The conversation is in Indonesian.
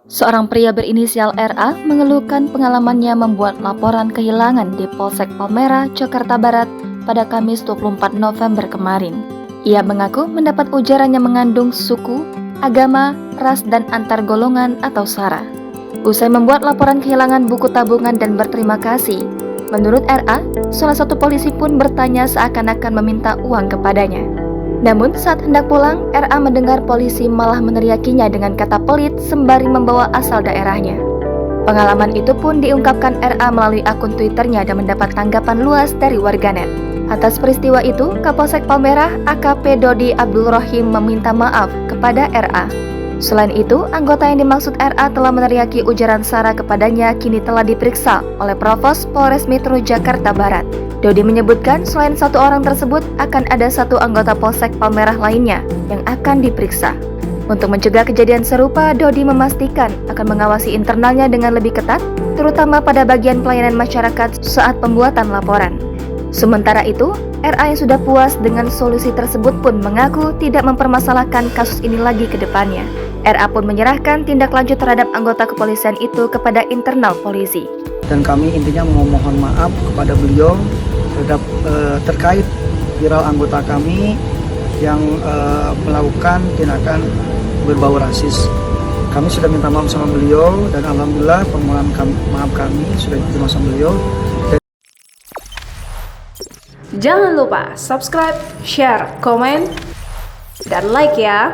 Seorang pria berinisial RA mengeluhkan pengalamannya membuat laporan kehilangan di Polsek Palmerah, Jakarta Barat pada Kamis 24 November kemarin. Ia mengaku mendapat ujaran yang mengandung suku, agama, ras, dan antar golongan atau SARA. Usai membuat laporan kehilangan buku tabungan dan berterima kasih, menurut RA, salah satu polisi pun bertanya seakan-akan meminta uang kepadanya. Namun saat hendak pulang, RA mendengar polisi malah meneriakinya dengan kata pelit sembari membawa asal daerahnya. Pengalaman itu pun diungkapkan RA melalui akun Twitternya dan mendapat tanggapan luas dari warganet. Atas peristiwa itu, Kapolsek Palmerah AKP Dodi Abdul Rohim meminta maaf kepada RA. Selain itu, anggota yang dimaksud RA telah meneriaki ujaran SARA kepadanya kini telah diperiksa oleh Provos Polres Metro Jakarta Barat. Dodi menyebutkan selain satu orang tersebut akan ada satu anggota Polsek Palmerah lainnya yang akan diperiksa. Untuk mencegah kejadian serupa, Dodi memastikan akan mengawasi internalnya dengan lebih ketat, terutama pada bagian pelayanan masyarakat saat pembuatan laporan. Sementara itu, RA yang sudah puas dengan solusi tersebut pun mengaku tidak mempermasalahkan kasus ini lagi ke depannya. RA pun menyerahkan tindak lanjut terhadap anggota kepolisian itu kepada internal polisi. Dan kami intinya memohon maaf kepada beliau terkait viral anggota kami yang melakukan tindakan berbau rasis. Kami sudah minta maaf sama beliau dan alhamdulillah permohonan maaf kami sudah diterima sama beliau. Jangan lupa subscribe, share, komen, dan like ya.